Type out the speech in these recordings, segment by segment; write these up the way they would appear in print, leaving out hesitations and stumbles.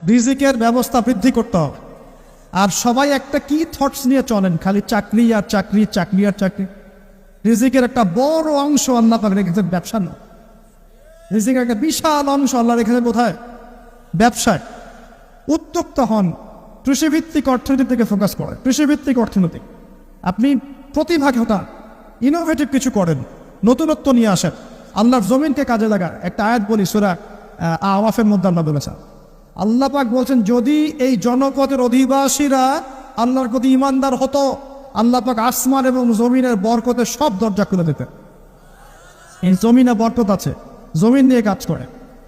রিজিকের ব্যবস্থা বৃদ্ধি করতে হবে। আর সবাই একটা কি থটস নিয়ে চলেন, খালি চাকরি আর চাকরি, চাকরি আর চাকরি। রিজিকের একটা বড় অংশ আল্লাহ পাক রেখেছেন ব্যবসা না। রিজিকের একটা বিশাল অংশ আল্লাহ রেখেছেন কোথায়? ব্যবসায়। উদ্যোক্তা হন, কৃষিভিত্তিক অর্থনীতি থেকে ফোকাস করেন, কৃষিভিত্তিক অর্থনীতি। আপনি প্রতিভা ঘটান, ইনোভেটিভ কিছু করেন, নতুনত্ব নিয়ে আসেন, আল্লাহর জমিনকে কাজে লাগান। একটা আয়াত বলি সূরা আওয়াফের মধ্যে আল্লাহ বলেছেন, আল্লাহ পাক বলছেন যদি এই জনপদের অধিবাসীরা আল্লাহর প্রতি ইমানদার হতো, আল্লাহ পাক আসমান এবং জমিনের বরকতের সব দরজা খুলে দিতেন। এই জমিনে বরকত আছে, জমিন নিয়ে কাজ করে,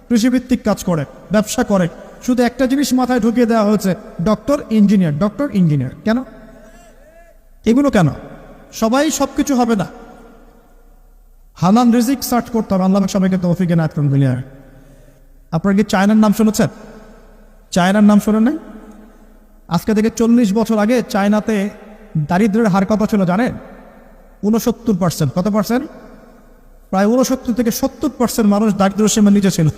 কৃষিভিত্তিক কাজ করে, ব্যবসা করে। শুধু একটা জিনিস মাথায় ঢুকিয়ে দেওয়া হয়েছে, ডক্টর ইঞ্জিনিয়ার, ডক্টর ইঞ্জিনিয়ার। কেন এগুলো? কেন সবাই সবকিছু হবে না? হালাল রিজিক সার্চ করতে হবে। আল্লাহ সবাইকে তৌফিক এনায়েত করুন। আপনারা কি চায়নার নাম শুনেছেন? চায়নার নাম শোনেন নাই? আজকে থেকে 40 বছর আগে চায়নাতে দারিদ্র্যের হার কত ছিল জানেন? 69%। কত পার্সেন্ট? প্রায় 69 থেকে 70% মানুষ দারিদ্র্য সীমার নিচে ছিল।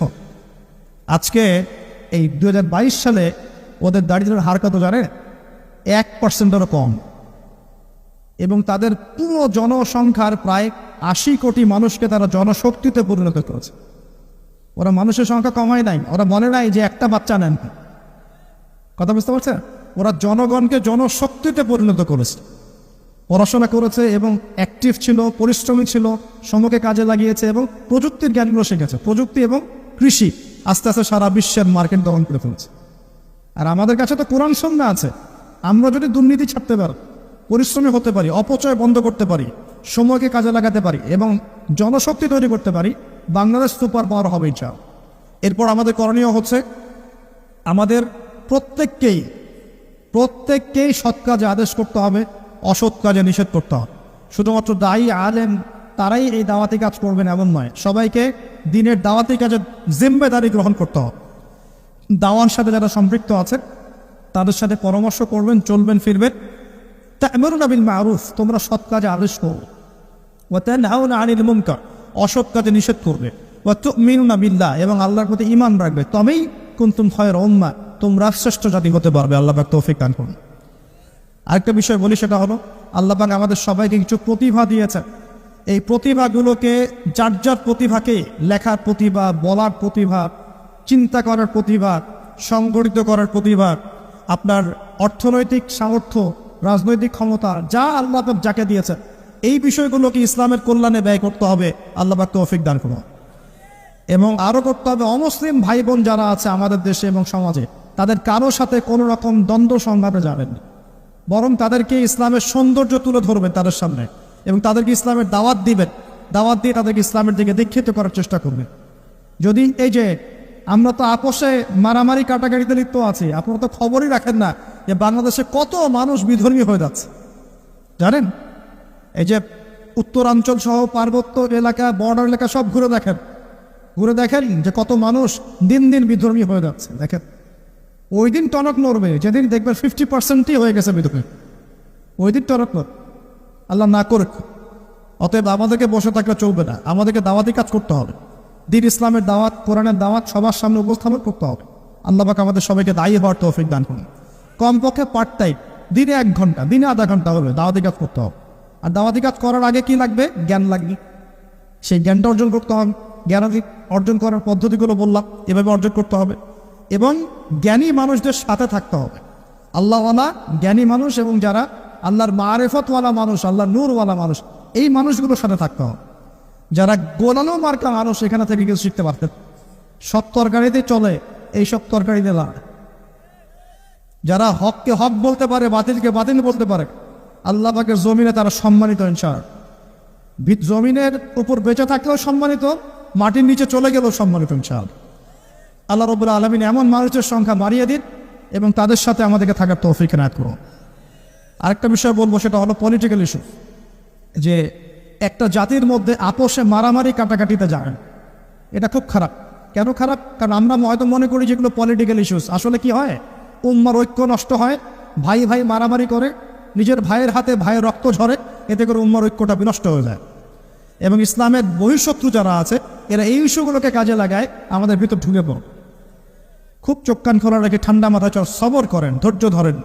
আজকে এই 2022 সালে ওদের দারিদ্র্যের হার কত জানেন? 1%-এরও কম। এবং তাদের পুরো জনসংখ্যার প্রায় 80 কোটি মানুষকে তারা জনশক্তিতে পরিণত করেছে। ওরা মানুষের সংখ্যা কমায় নাই, ওরা বলে নাই যে একটা বাচ্চা নেন। কথা বুঝতে পারছেন? ওরা জনগণকে জনশক্তিতে পরিণত করেছে, পড়াশোনা করেছে এবং অ্যাক্টিভ ছিল, পরিশ্রমী ছিল, সময়কে কাজে লাগিয়েছে এবং প্রযুক্তির জ্ঞানগুলো শিখেছে। প্রযুক্তি এবং কৃষি আস্তে আস্তে সারা বিশ্বের মার্কেট দখল করে ফেলেছে। আর আমাদের কাছে তো কোরআন সুন্নাহ আছে। আমরা যদি দুর্নীতি ছাড়তে পারি, পরিশ্রমী হতে পারি, অপচয় বন্ধ করতে পারি, সময়কে কাজে লাগাতে পারি এবং জনশক্তি তৈরি করতে পারি, বাংলাদেশ সুপার পাওয়ার হবে ইনশাআল্লাহ। এরপর আমাদের করণীয় হচ্ছে আমাদের প্রত্যেককেই সৎ কাজে আদেশ করতে হবে, অসৎ কাজে নিষেধ করতে হবে। শুধুমাত্র দায়ী আলেম তারাই এই দাওয়াতি কাজ করবেন এমন নয়, সবাইকে দিনের দাওয়াতি কাজে জিম্মেদারি গ্রহণ করতে হবে। দাওয়ার সাথে যারা সম্পৃক্ত আছে তাদের সাথে পরামর্শ করবেন, চলবেন, ফিরবেন। তা'মুরুনা বিল মা'রুফ, তোমরা সৎ কাজে আদেশ করো। ওয়া তানহাউনা আনিল মুনকার, অসৎ কাজে নিষেধ করবে। ওয়া তু'মিনুনা বিল্লাহ, এবং আল্লাহর প্রতি ঈমান রাখবে। তবেই কুনতুম খায়রা উম্মাহ, তোমরা শ্রেষ্ঠ জাতি হতে পারবে। আল্লাহ পাক তৌফিক দান করুন। আরেকটা বিষয় বলি, সেটা হলো আল্লাহ পাক আমাদের সবাইকে কিছু প্রতিভা দিয়েছেন। এই প্রতিভাগুলোকে, যার যার প্রতিভাকে, লেখার প্রতিভা, বলার প্রতিভা, চিন্তা করার প্রতিভা, সংগঠিত করার প্রতিভা, আপনার অর্থনৈতিক সামর্থ্য, রাজনৈতিক ক্ষমতা, যা আল্লাহ পাক যাকে দিয়েছেন, এই বিষয়গুলোকে ইসলামের কল্যাণে ব্যয় করতে হবে। আল্লাহ পাক তৌফিক দান করুন। এবং আরও করতে হবে, অমুসলিম ভাই বোন যারা আছে আমাদের দেশে এবং সমাজে, তাদের কারো সাথে কোনো রকম দ্বন্দ্ব সংঘাতে যাবেন না, বরং তাদেরকে ইসলামের সৌন্দর্য তুলে ধরবেন তাদের সামনে এবং তাদেরকে ইসলামের দাওয়াত দিবেন। দাওয়াত দিয়ে তাদেরকে ইসলামের দিকে দীক্ষিত করার চেষ্টা করবেন। যদি এই যে আমরা তো আপোষে মারামারি কাটাকাটিতে লিপ্ত আছি, আপনারা তো খবরই রাখেন না যে বাংলাদেশে কত মানুষ বিধর্মী হয়ে যাচ্ছে, জানেন? এই যে উত্তরাঞ্চল সহ পার্বত্য এলাকা, বর্ডার এলাকা সব ঘুরে দেখেন যে কত মানুষ দিন দিন বিধর্মী হয়ে যাচ্ছে। দেখেন, ওই দিন টনক নড়বে যেদিন দেখবেন 50%ই হয়ে গেছে বিধর্মী। ওই দিন টনক নড়বে, আল্লাহ না করে। অতএব আমাদেরকে বসে থাকলে চলবে না, আমাদেরকে দাওয়াতি কাজ করতে হবে। দ্বীন ইসলামের দাওয়াত, কোরআনের দাওয়াত সবার সামনে উপস্থাপন করতে হবে। আল্লাহ পাক আমাদের সবাইকে দায়ী হওয়ার তৌফিক দান করুন। কমপক্ষে পার্ট টাইম, দিনে 1 ঘন্টা, দিনে আধা ঘন্টা হবে দাওয়াতি কাজ করতে হবে। আর দাওয়াতি কাজ করার আগে কি লাগবে? জ্ঞান লাগবে। সেই জ্ঞানটা অর্জন করতে হবে। জ্ঞান অর্জন করার পদ্ধতিগুলো বললাম, এভাবে অর্জন করতে হবে। এবং জ্ঞানী মানুষদের সাথে থাকতে হবে। আল্লাহওয়ালা জ্ঞানী মানুষ এবং যারা আল্লাহর মারেফতওয়ালা মানুষ, আল্লাহর নূরওয়ালা মানুষ, এই মানুষগুলোর সাথে থাকতে হবে। যারা গোলানো মার্কা মানুষ, এখানে থেকে কিছু শিখতে পারতেন। সব তরকারিতে চলে, এই সব তরকারিতে লাগে। যারা হককে হক বলতে পারে, বাতিলকে বাতিল বলতে পারে, আল্লাহ পাকের জমিনে তারা সম্মানিত ইনশাআল্লাহ। জমিনের উপর বেঁচে থাকলেও সম্মানিত, মাটির নিচে চলে গেলেও সম্মানিত ইনশাআল্লাহ। আল্লাহ রাব্বুল আলামিন এমন মানুষের সংখ্যা বাড়িয়ে দিন এবং তাদের সাথে আমাদেরকে থাকার তৌফিক এনায়েত করুন। আরেকটা বিষয় বলবো, সেটা হলো পলিটিক্যাল ইস্যু। যে একটা জাতির মধ্যে আপোষে মারামারি কাটাকাটিতে যায়, এটা খুব খারাপ। কেন খারাপ? কারণ আমরা হয়তো মনে করি যেগুলো পলিটিক্যাল ইস্যুস, আসলে কি হয়, উম্মার ঐক্য নষ্ট হয়, ভাই ভাই মারামারি করে, নিজের ভাইয়ের হাতে ভাইয়ের রক্ত ঝরে, এতে করে উম্মার ঐক্যটা বিনষ্ট হয়ে যায়। এবং ইসলামের বহিঃশত্রু যারা আছে, এরা এই ইস্যুগুলোকে কাজে লাগায় আমাদের ভিতর ঢুকে পড়ে। খুব চোখ কান খোলা রেখে ঠান্ডা মাথায় সবর করেন, ধৈর্য ধরেন,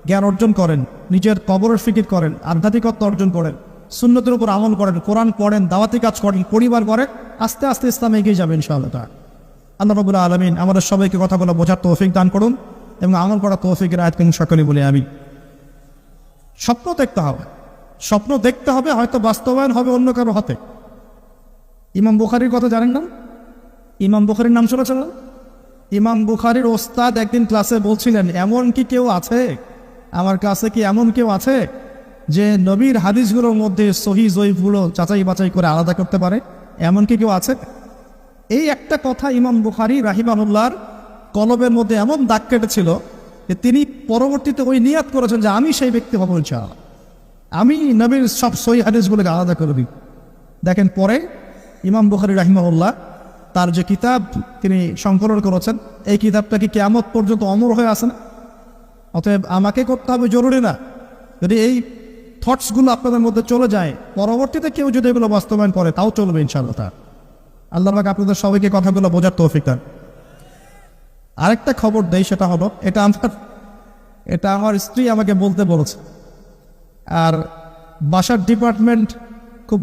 জ্ঞান অর্জন করেন, নিজের কবরের ফিকির করেন, আধ্যাত্মিকত্ব অর্জন করেন, সুন্নতের উপর আমল করেন, কোরআন পড়েন, দাওয়াতি কাজ করেন, পরিবার করেন, আস্তে আস্তে ইসলামে এগিয়ে যাবেন ইনশাআল্লাহ। আল্লাহ রাব্বুল আলামিন আমাদের সবাইকে কথাগুলো বোঝার তৌফিক দান করুন এবং আমল করার তৌফিকের আয়াত করুন সকলে বলে আমিন। স্বপ্ন দেখতে হবে, স্বপ্ন দেখতে হবে, হয়তো বাস্তবায়ন হবে অন্য কারো হাতে। ইমাম বুখারীর কথা জানেন না? ইমাম বুখারীর নাম শুনেছেন না? ইমাম বুখারীর ওস্তাদ একদিন ক্লাসে বলছিলেন, এমন কি কেউ আছে, আমার কাছে কি এমন কেউ আছে যে নবীর হাদিসগুলোর মধ্যে সহি জয়ীফগুলো যাচাই বাছাই করে আলাদা করতে পারে? এমন কি কেউ আছে? এই একটা কথা ইমাম বুখারী রাহিমাহুল্লাহর কলবের মধ্যে এমন দাগ কেটেছিল যে তিনি পরবর্তীতে ওই নিয়াত করেছেন যে আমি সেই ব্যক্তি হব ইনশাআল্লাহ, আমি নবীর সব সহি হাদিসগুলোকে আলাদা করে দিই। দেখেন পরে ইমাম বুখারী রাহিমাহুল্লাহ তার যে কিতাব তিনি সংকলন করেছেন, এই কিতাবটা কি কিয়ামত পর্যন্ত অমর হয়ে আছে না? অতএব আমাকে করতে হবে জরুরি না। যদি এই থটসগুলো আপনাদের মধ্যে চলে যায়, পরবর্তীতে কেউ যদি এগুলো বাস্তবায়ন করে তাও চলবে ইনশাআল্লাহ। তার আল্লাহ পাক আপনাদের সবাইকে কথাগুলো বোঝার তৌফিক দেন। আরেকটা খবর দেই, সেটা হলো এটা আমার স্ত্রী আমাকে বলতে বলেছে। আর বাসার ডিপার্টমেন্ট খুব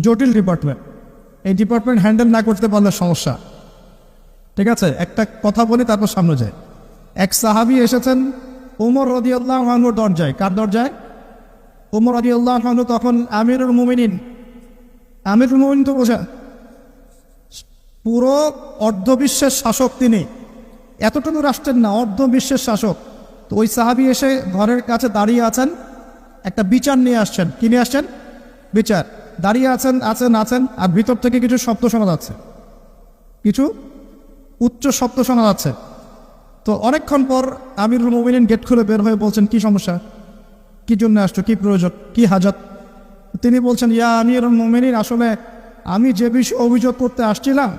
জটিল ডিপার্টমেন্ট, এই ডিপার্টমেন্ট হ্যান্ডেল না করতে পারলে সমস্যা। ঠিক আছে, একটা কথা বলি তারপর সামনে যায়। এক সাহাবী এসেছেন ওমর রাদিয়াল্লাহু আনহুর দরজায়। কার দরজায়? ওমর রাদিয়াল্লাহু আনহু তখন আমিরুল মুমিনিন। আমিরুল মুমিনিন তো বোঝা, পুরো অর্ধবিশ্বের শাসক তিনি, এতটুকু রাষ্ট্রের না, অর্ধবিশ্বের শাসক। তো ওই সাহাবী এসে ঘরের কাছে দাঁড়িয়ে আছেন, একটা বিচার নিয়ে আসছেন। কি নিয়ে আসছেন? বিচার। দাঁড়িয়ে আছেন আছেন আছেন আর ভিতর থেকে কিছু শব্দ শোনা যাচ্ছে, কিছু উচ্চ শব্দ শোনা যাচ্ছে। তো অনেকক্ষণ পর আমিরুল মুমিনিন গেট খুলে বের হয়ে বলছেন, কি সমস্যা, কি জন্য আসছো, কি প্রয়োজন, কি হাজত? তিনি বলছেন, ইয়া আমিরুল মুমিনিন, আসলে আমি যে বিষয়ে অভিযোগ করতে আসছিলাম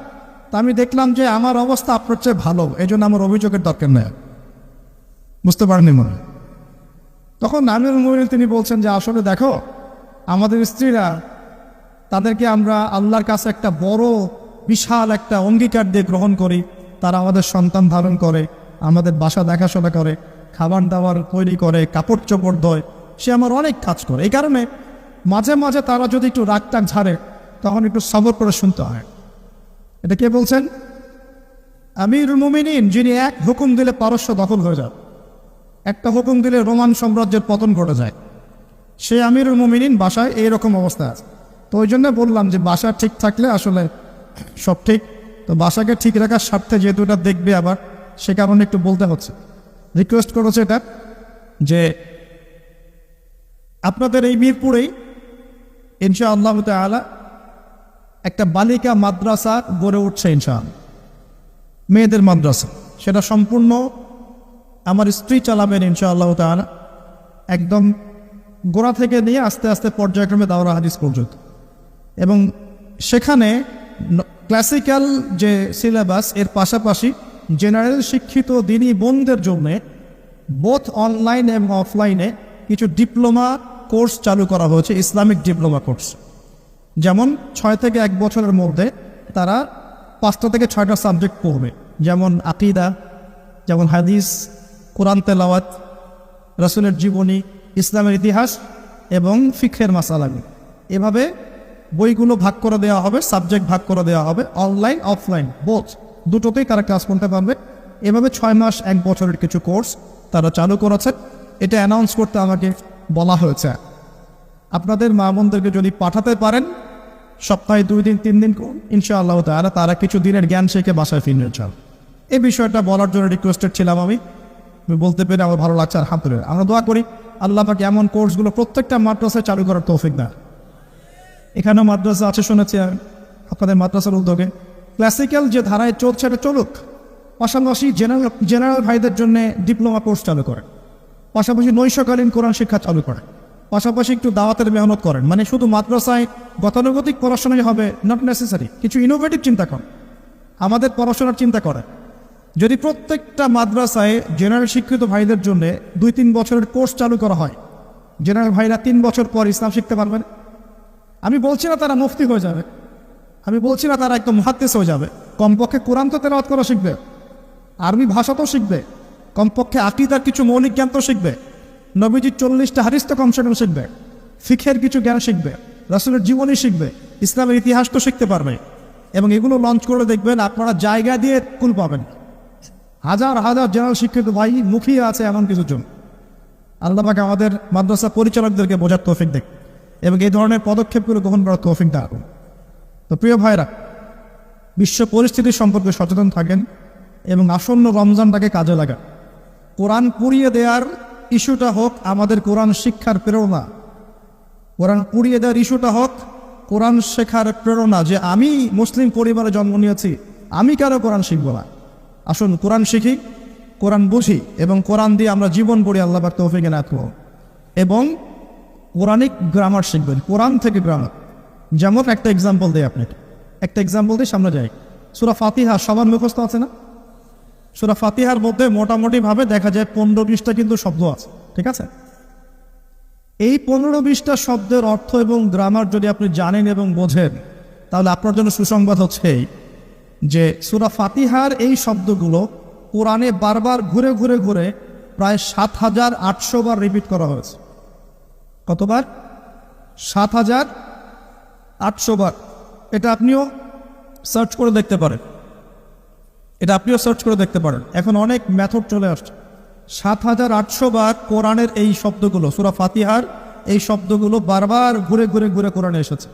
তা আমি দেখলাম যে আমার অবস্থা আপনার চেয়ে ভালো, এই জন্য আমার অভিযোগের দরকার নেই। বুঝতে পারেননি মনে? তখন আমিরুল মুমিনিন তিনি বলছেন যে আসলে দেখো, আমাদের স্ত্রীরা, তাদেরকে আমরা আল্লাহর কাছে একটা বড় বিশাল একটা অঙ্গীকার দিয়ে গ্রহণ করি। তারা আমাদের সন্তান ধারণ করে, আমাদের বাসা দেখাশোনা করে, খাবার দাবার তৈরি করে, কাপড় চোপড় ধোয়, সে আমার অনেক কাজ করে। এই কারণে মাঝে মাঝে তারা যদি একটু রাগ টাগ ঝাড়ে তখন একটু সবর করে শুনতে হয়। এটা কে বলছেন? আমিরুল মুমিনিন, যিনি এক হুকুম দিলে পারস্য দখল হয়ে যায়, একটা হুকুম দিলে রোমান সাম্রাজ্যের পতন ঘটে যায়, সে আমিরুল মুমিনিন বাসায় এইরকম অবস্থা আছে। তো ওই জন্য বললাম যে বাসা ঠিক থাকলে আসলে সব ঠিক। তো বাসাকে ঠিক রাখার স্বার্থে যেহেতু এটা দেখবে আবার, সে কারণে একটু বলতে হচ্ছে। রিকোয়েস্ট করেছে এটা যে আপনাদের এই মিরপুরেই ইনশাআল্লাহ তাআলা একটা বালিকা মাদ্রাসা গড়ে উঠছে ইনশাআল্লাহ, মেয়েদের মাদ্রাসা। সেটা সম্পূর্ণ আমার স্ত্রী চালাবেন ইনশাআল্লাহ তাআলা, একদম গোড়া থেকে নিয়ে আস্তে আস্তে পর্যায়ক্রমে দাওরা হাদিস পর্যন্ত। এবং সেখানে ক্লাসিক্যাল যে সিলেবাস, এর পাশাপাশি জেনারেল শিক্ষিত দিনী বোনদের জন্যে বোথ অনলাইন এবং অফলাইনে কিছু ডিপ্লোমা কোর্স চালু করা হয়েছে, ইসলামিক ডিপ্লোমা কোর্স। যেমন 6 থেকে 1 বছরের মধ্যে তারা 5টা থেকে 6টা সাবজেক্ট পড়বে, যেমন আকিদা, যেমন হাদিস, কোরআন তেলাওয়াত, রাসূলের জীবনী, ইসলামের ইতিহাস এবং ফিকহের মাসালাগুলো। এভাবে বইগুলো ভাগ করে দেওয়া হবে, সাবজেক্ট ভাগ করে দেওয়া হবে, অনলাইন অফলাইন বোথ, দুটোতেই তারা ক্লাস করতে পারবে। এভাবে 6 মাস 1 বছরের কিছু কোর্স তারা চালু করেছে। এটা অ্যানাউন্স করতে আমাকে বলা হয়েছে। আপনাদের মা বোনদেরকে যদি পাঠাতে পারেন সপ্তাহে 2 দিন 3 দিন ইনশাআল্লাহ তাআলা তারা কিছু দিনের জ্ঞান শিখে বাসায় ফিরে যান। এই বিষয়টা বলার জন্য রিকোয়েস্টেড ছিলাম আমি বলতে পেরে আমার ভালো লাগছে আলহামদুলিল্লাহ। আমরা দোয়া করি আল্লাহ পাক এমন কোর্সগুলো প্রত্যেকটা মাদ্রাসায় চালু করার তৌফিক দেন। এখানেও মাদ্রাসা আছে শুনেছি আপনাদের মাদ্রাসার উদ্যোগে। ক্লাসিক্যাল যে ধারায় চলছে এটা চলুক, পাশাপাশি জেনারেল ভাইদের জন্য ডিপ্লোমা কোর্স চালু করেন, পাশাপাশি নৈশকালীন কোরআন শিক্ষা চালু করেন, পাশাপাশি একটু দাওয়াতের মেহনত করেন। মানে শুধু মাদ্রাসায় গতানুগতিক পড়াশোনাই হবে নট নেসেসারি, কিছু ইনোভেটিভ চিন্তা করেন, আমাদের পড়াশোনার চিন্তা করেন। যদি প্রত্যেকটা মাদ্রাসায় জেনারেল শিক্ষিত ভাইদের জন্য 2-3 বছরের কোর্স চালু করা হয়, জেনারেল ভাইরা 3 বছর পর ইসলাম শিখতে পারবেন। আমি বলছি না তারা মুফতি হয়ে যাবে, আমি বলছি না তারা একদম মুহাদ্দিস হয়ে যাবে, কমপক্ষে কোরআন তো তেলাওয়াত করা শিখবে। আরবি ভাষা তো শিখবে, কমপক্ষে আকীদার কিছু মৌলিক জ্ঞান তো শিখবে, নবীজির 40টা হাদিস তো কমসে কম শিখবে, ফিকহের কিছু জ্ঞান শিখবে, রাসূলের জীবনী শিখবে, ইসলামের ইতিহাস তো শিখতে পারবে। এবং এগুলো লঞ্চ করে দেখবেন আপনারা জায়গা দিয়ে কুল পাবেন। হাজার হাজার জেনারেল শিক্ষিত ভাই মুখিয়ে আছে এমন কিছু জন। আল্লাহ পাক আমাদের মাদ্রাসা পরিচালকদেরকে বোঝার তৌফিক দেখ এবং এই ধরনের পদক্ষেপগুলো গ্রহণ করার তৌফিক দান। তো প্রিয় ভাইরা, বিশ্ব পরিস্থিতি সম্পর্কে সচেতন থাকেন এবং আসন্ন রমজানটাকে কাজে লাগান। কোরআন পুড়িয়ে দেওয়ার ইস্যুটা হোক আমাদের কোরআন শিক্ষার প্রেরণা, কোরআন পুড়িয়ে দেওয়ার ইস্যুটা হোক কোরআন শেখার প্রেরণা, যে আমি মুসলিম পরিবারে জন্ম নিয়েছি, আমি কেন কোরআন শিখব না। আসুন কোরআন শিখি, কোরআন বুঝি এবং কোরআন দিয়ে আমরা জীবন পড়ি, আল্লাহ পাক তৌফিক এনায়েত করুন। এবং কোরআনিক গ্রামার শিখবেন, কোরআন থেকে গ্রামার। যেমন একটা এক্সাম্পল দিই আপনাকে, একটা এক্সাম্পল দিয়ে সামনে যাই। সূরা ফাতিহা সবার মুখস্থ আছে না? সূরা ফাতিহার মধ্যে মোটামুটিভাবে দেখা যায় 15-20টা কিন্তু শব্দ আছে, ঠিক আছে? এই 15-20টা শব্দের অর্থ এবং গ্রামার যদি আপনি জানেন এবং বোঝেন, তাহলে আপনার জন্য সুসংবাদ হচ্ছে যে সূরা ফাতিহার এই শব্দগুলো কোরআনে বারবার ঘুরে ঘুরে ঘুরে প্রায় 7,800 বার রিপিট করা হয়েছে। কতবার? 7,800 বার। এটা আপনিও সার্চ করে দেখতে পারেন, এখন অনেক মেথড চলে আসছে। 7,800 বার কোরআনের এই শব্দগুলো, সূরা ফাতিহার এই শব্দগুলো বারবার ঘুরে ঘুরে ঘুরে কোরআনে এসেছে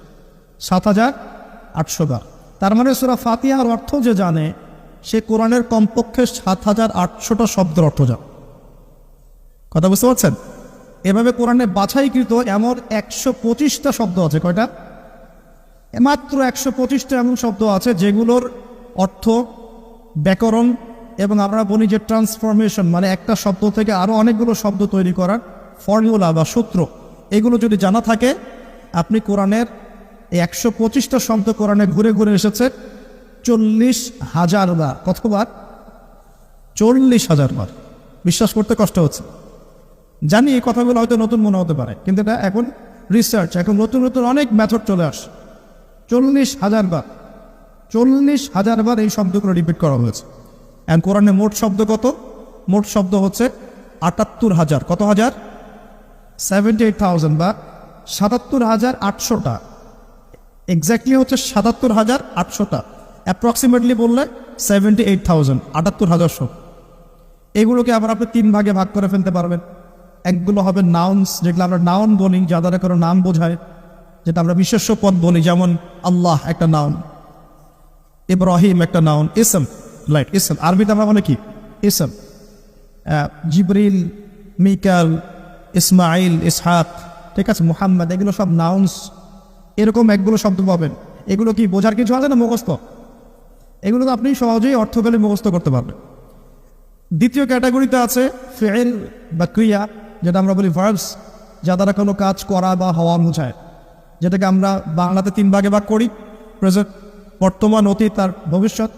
7,800 বার। তার মানে সূরা ফাতিহার অর্থ যে জানে, সে কোরআনের কমপক্ষে 7,800টা শব্দের অর্থ জানে। কথা বুঝতে পারছেন? এভাবে কোরআনে বাছাইকৃত এমন 125টা শব্দ আছে। কয়টা? মাত্র 125টা এমন শব্দ আছে যেগুলোর অর্থ, ব্যাকরণ এবং আমরা বলি যে ট্রান্সফরমেশন, মানে একটা শব্দ থেকে আরও অনেকগুলো শব্দ তৈরি করার ফর্মুলা বা সূত্র, এগুলো যদি জানা থাকে, আপনি কোরআনের এই 125টা শব্দ কোরআনে ঘুরে ঘুরে এসেছে 40,000 বার। কতবার? 40,000 বার। বিশ্বাস করতে কষ্ট হচ্ছে, জানি এই কথাগুলো হয়তো নতুন মনে হতে পারে, কিন্তু এটা এখন রিসার্চ, এখন নতুন নতুন অনেক মেথড চলে আসে। 40,000 বার, 40,000 বার এই শব্দগুলো রিপিট করা হয়েছে। এখন কোরআনে মোট শব্দ কত? মোট শব্দ হচ্ছে 78,000। কত হাজার? 78,000 বা 77,800টা। এক্স্যাক্টলি হচ্ছে 77,800টা। অ্যাপ্রক্সিমেটলি বললে 78,000, 78,000 শব্দ। এগুলোকে আবার আপনি 3 ভাগে ভাগ করে ফেলতে পারবেন। একগুলো হবে নাউন্স, যেগুলো আমরা নাউন বলি, যা দ্বারা কোনো নাম বোঝায়, যেটা আমরা বিশেষ্য পদ বলি, যেমন আল্লাহ একটা নাউন, ইব্রাহিম একটা নাউন, ইসম, রাইট, ইসম আরবিতে আমরা বলি কি? ইসম। জিবরিল, মিকাল, ইসমাইল, ইসহাক, ঠিক আছে, মুহাম্মদ, এগুলো সব নাউন্স। এরকম একগুলো শব্দ পাবেন। এগুলো কি বোঝার কিছু আছে না মুখস্থ? এগুলো তো আপনি সহজেই অর্থ পেলে মুখস্থ করতে পারবেন। দ্বিতীয় ক্যাটাগরিতে আছে ফেল বা ক্রিয়া, যেটা আমরা বলি ভার্বস, যা দ্বারা কোনো কাজ করা বা হওয়া বোঝায়, যেটাকে আমরা বাংলাতে 3 ভাগে ভাগ করি, প্রেজেন্ট, বর্তমান, অতীত আর ভবিষ্যৎ।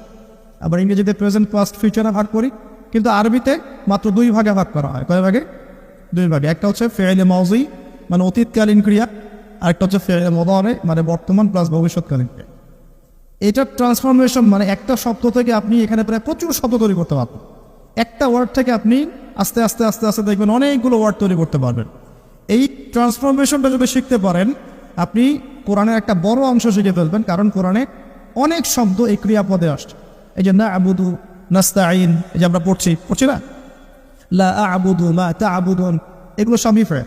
আবার ইংরেজিতে প্রেজেন্ট, পাস্ট, ফিউচারে ভাগ করি, কিন্তু আরবিতে মাত্র 2 ভাগে ভাগ করা হয়। কয় ভাগে? 2 ভাগে। একটা হচ্ছে ফেলে মাউজি, মানে অতীতকালীন ক্রিয়া, আরেকটা হচ্ছে ফেলে মুদারে, মানে বর্তমান প্লাস ভবিষ্যৎকালীন ক্রিয়া। এটা ট্রান্সফরমেশন, মানে একটা শব্দ থেকে আপনি এখানে প্রায় প্রচুর শব্দ তৈরি করতে পারবেন। একটা ওয়ার্ড থেকে আপনি আস্তে আস্তে আস্তে আস্তে দেখবেন অনেকগুলো ওয়ার্ড তৈরি করতে পারবেন। এই ট্রান্সফরমেশনটা যদি শিখতে পারেন, আপনি কোরআনের একটা বড় অংশ শিখে ফেলবেন, কারণ কোরআনে অনেক শব্দ এই ক্রিয়াপদে আসছে। এই যে না আবুদু, নাস্তাইন, এই যে আমরা পড়ছি না, লা আবুদু, মা তা'বুদুন, এগুলো সবই ফেল।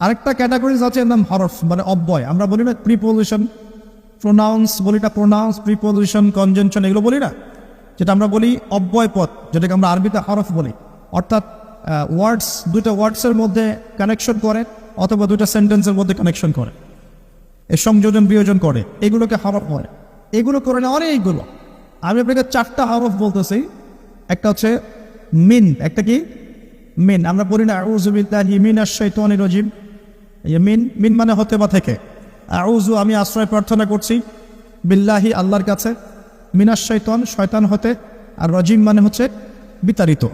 আরেকটা ক্যাটাগরিজ আছে, এর নাম হরফ, মানে অব্যয়। আমরা বলি না প্রিপোজিশন, প্রোনাউন্স বলি না, প্রোনাউন্স, প্রিপোজিশন, কনজাংশন, এগুলো বলি না, যেটা আমরা বলি অব্যয় পদ, যেটাকে আমরা আরবিতে হরফ বলি। অর্থাৎ ওয়ার্ডস, 2টা ওয়ার্ডসের মধ্যে কানেকশন করে অথবা 2টা সেন্টেন্সের মধ্যে কানেকশন করে, এর সংযোজন বিয়োজন করে, এগুলোকে হরফ বলে। এগুলো করে না অনেকগুলো। আমি আপনাকে 4টা হরফ বলতেছি। একটা হচ্ছে মিন, একটা কি? মিন। আমরা বলি না আউযু বিল্লাহি মিনাশ শাইতানির রাজিম, এই মিন, মিন মানে হতে বা থেকে। আউযু, আমি আশ্রয় প্রার্থনা করছি, বিল্লাহি, আল্লাহর কাছে, মিনাশ শাইতান, শয়তান হতে, আর রাজিম মানে হচ্ছে বিতাড়িত।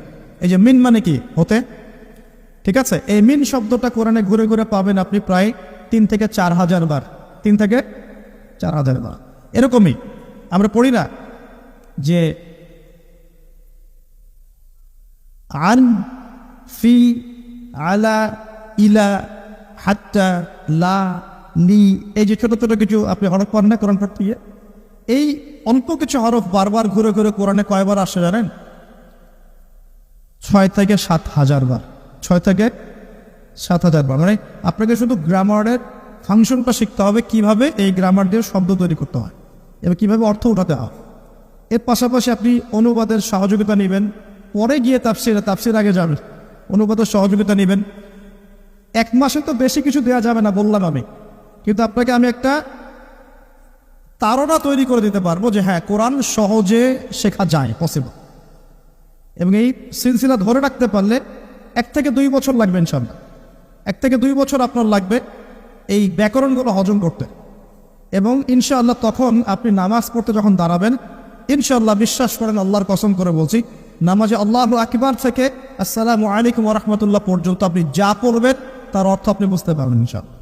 এই যে মিন মানে কি? হতে, ঠিক আছে। এই মিন শব্দটা কোরআনে ঘুরে ঘুরে পাবেন আপনি প্রায় 3 থেকে 4,000 বার, 3 থেকে 4,000 বার। এরকমই আমরা পড়ি না যে আন, ফি, আলা, ইলা, হাত্তা, লা, লি, এই যে ছোট ছোট কিছু আপনি হরফ পড়েন না কোরআন পড়তে গিয়ে, এই অল্প কিছু হরফ বারবার ঘুরে ঘুরে কোরআনে কয়বার আসে জানেন? 6 থেকে 7,000 বার। 6 থেকে 7,000 বার। মানে আপনাকে শুধু গ্রামারের ফাংশনটা শিখতে হবে, কিভাবে এই গ্রামার দিয়ে শব্দ তৈরি করতে হয় এবং কিভাবে অর্থ উঠাতে হয়। এর পাশাপাশি আপনি অনুবাদের সহযোগিতা নেবেন, পরে গিয়ে তাফসির আগে যাবেন, অনুবাদের সহযোগিতা নেবেন। 1 মাসে তো বেশি কিছু দেওয়া যাবে না বললাম আমি, কিন্তু আপনাকে আমি একটা তারা তৈরি করে দিতে পারবো যে হ্যাঁ, কোরআন সহজে শেখা যায়, পসিবল। এবং এই সিলসিলা ধরে রাখতে পারলে 1 থেকে 2 বছর লাগবে ইনশাআল্লাহ। 1 থেকে 2 বছর আপনার লাগবে এই ব্যাকরণগুলো হজম করতে। এবং ইনশাআল্লাহ তখন আপনি নামাজ পড়তে যখন দাঁড়াবেন, ইনশাআল্লাহ বিশ্বাস করেন, আল্লাহর কসম করে বলছি, নামাজে আল্লাহু আকবার থেকে আসসালামু আলাইকুম ওয়া রাহমাতুল্লাহ পর্যন্ত আপনি যা পড়বেন তার অর্থ আপনি বুঝতে পারবেন ইনশাআল্লাহ।